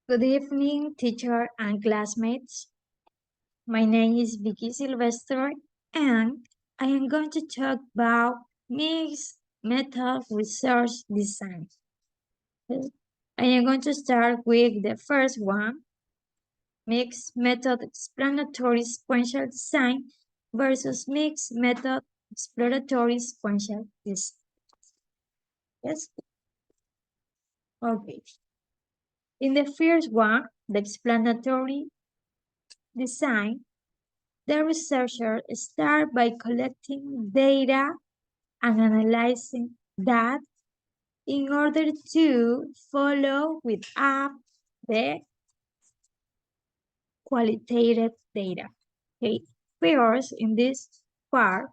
Good evening, teacher and classmates. My name is Vicky Silvestre, and I am going to talk about mixed method research design. I am going to start with the first one, mixed method explanatory sequential design versus mixed method exploratory sequential design. Yes? Okay. In the first one, the explanatory design, the researcher starts by collecting data and analyzing that in order to follow with up the qualitative data. Okay, first in this part,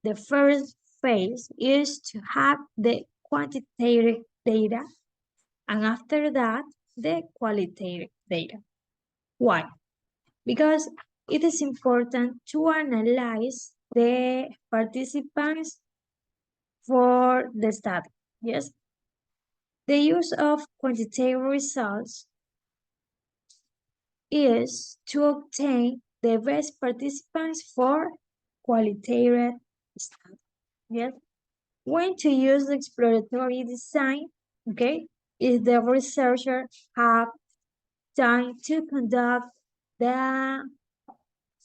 the first phase is to have the quantitative data, and after that, the qualitative data. Why? Because it is important to analyze the participants for the study. Yes, the use of quantitative results is to obtain the best participants for qualitative study. Yes, when to use the exploratory design, okay, if the researcher have time to conduct the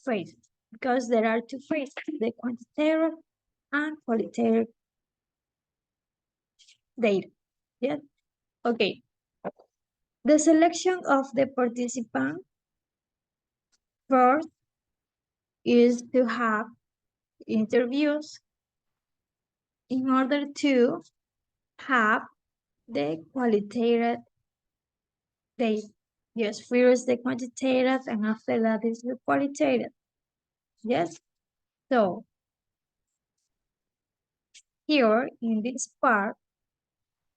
phases, because there are two phases, the quantitative and qualitative data. Yes, okay. The selection of the participant first is to have interviews in order to have the qualitative data. Yes, first the quantitative and after that is the qualitative. Yes, so here in this part,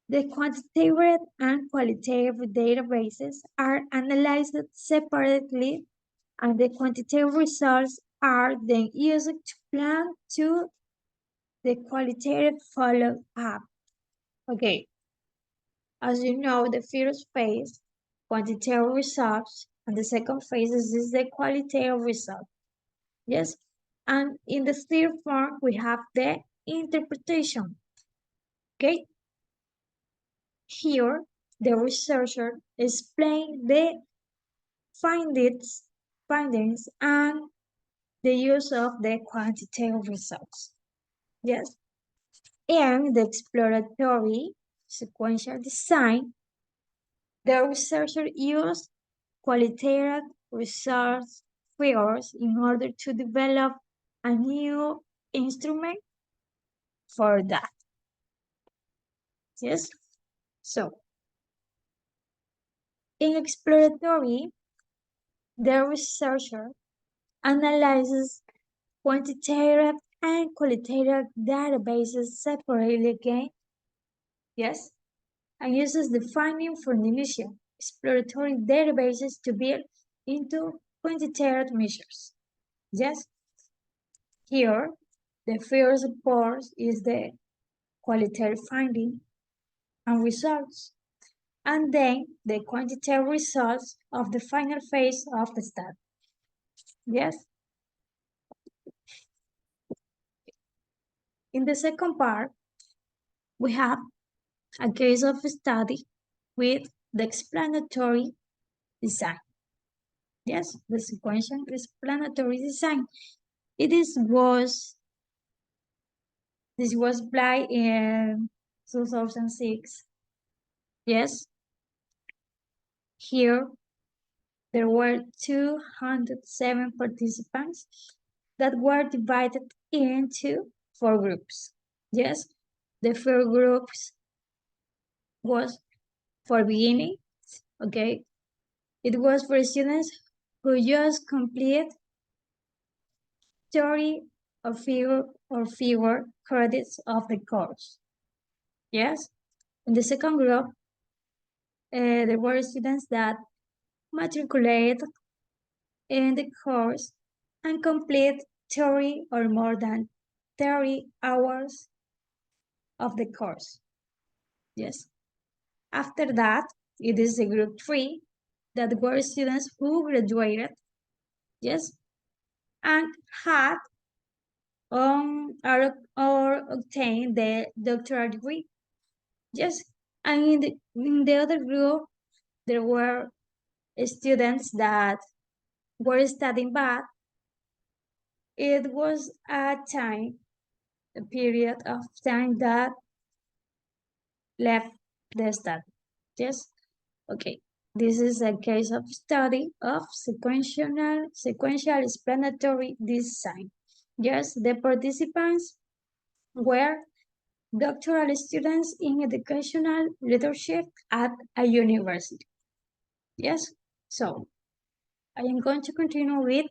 the quantitative and qualitative databases are analyzed separately, and the quantitative results are then used to plan to the qualitative follow-up. Okay, as you know, the first phase, quantitative results, and the second phase is the qualitative result. Yes, and in the third form, we have the interpretation. Okay, here the researcher explains the findings and the use of the quantitative results. Yes, and the exploratory sequential design, the researcher used qualitative research figures in order to develop a new instrument for that. Yes, so in exploratory, the researcher analyzes quantitative and qualitative databases separately again, yes, and uses the finding from the initial exploratory databases to build into quantitative measures. Yes, here the first part is the qualitative finding and results, and then the quantitative results of the final phase of the study. Yes, in the second part, we have a case of study with the explanatory design. Yes, the sequential explanatory design. This was applied in 2006. Yes, here there were 207 participants that were divided into 4 groups. Yes, the first groups was for beginning, okay? It was for students who just complete 30 or fewer credits of the course. Yes, in the second group, there were students that matriculate in the course and complete 30 or more than 30 hours of the course. Yes. After that, it is the group 3 that were students who graduated, yes, and had or obtained the doctoral degree, yes. And in the other group, there were students that were studying, but it was a period of time that left the study. Yes, okay. This is a case of study of sequential explanatory design. Yes, the participants were doctoral students in educational leadership at a university. Yes, so I am going to continue with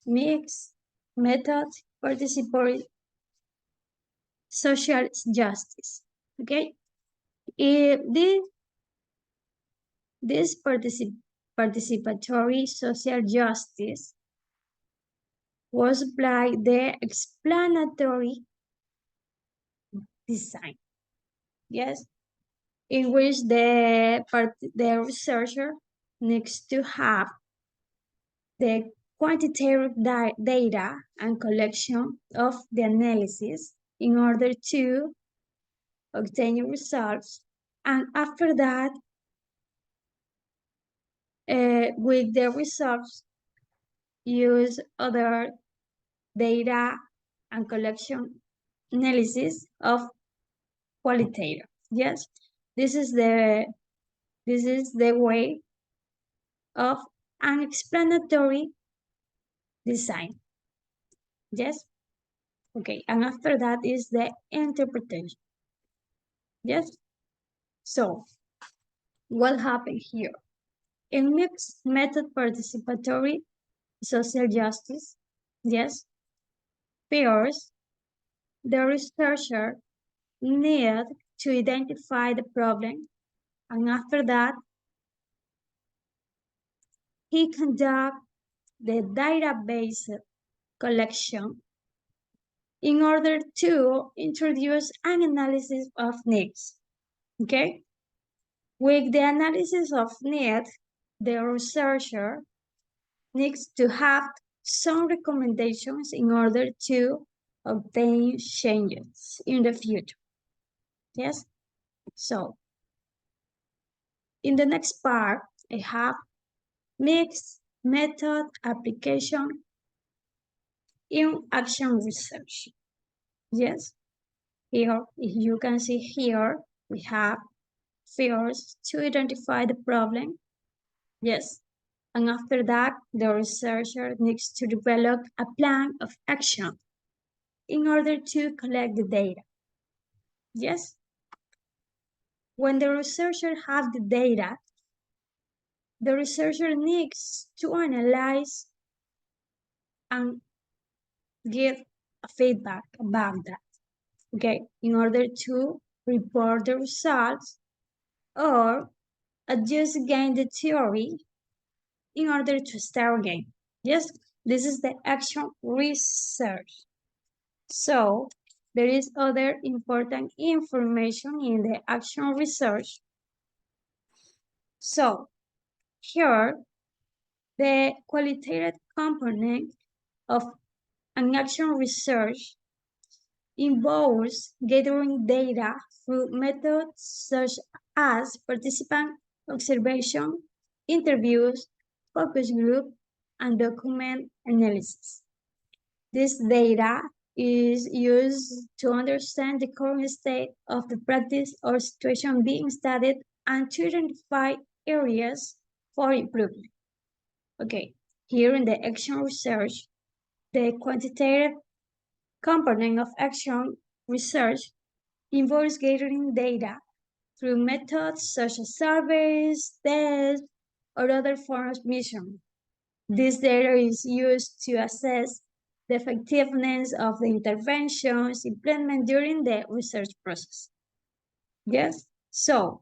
mixed method participatory social justice. Okay, if this participatory social justice was applied the explanatory design. Yes, in which the researcher needs to have the quantitative data and collection of the analysis in order to obtain results. And after that, with the results, use other data and collection analysis of qualitative. Yes, this is the way of an explanatory design. Yes, okay, and after that is the interpretation. Yes, so what happened here? In mixed method participatory social justice, yes, first, the researcher needed to identify the problem, and after that, he conduct the database collection in order to introduce an analysis of needs. Okay? With the analysis of need, the researcher needs to have some recommendations in order to obtain changes in the future. Yes? So, in the next part, I have mixed method application in action research. Yes? Here, if you can see here, we have first to identify the problem. Yes. And after that, the researcher needs to develop a plan of action in order to collect the data. Yes. When the researcher has the data, the researcher needs to analyze and give a feedback about that. Okay, in order to report the results or adjust again the theory in order to start again. Yes, this is the action research. So there is other important information in the action research. So here, the qualitative component of an action research involves gathering data through methods such as participant observation, interviews, focus group, and document analysis. This data is used to understand the current state of the practice or situation being studied and to identify areas for improvement. Okay, here in the action research, the quantitative component of action research involves gathering data through methods such as surveys, tests, or other forms of measurement. This data is used to assess the effectiveness of the interventions implemented during the research process. Yes, so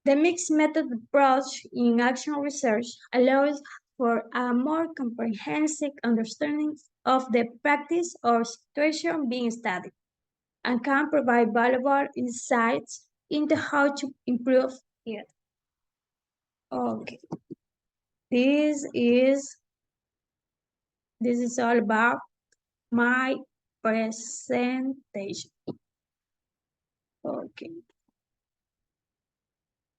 the mixed method approach in action research allows for a more comprehensive understanding of the practice or situation being studied and can provide valuable insights into how to improve it. Okay, this is this is all about my presentation. Okay.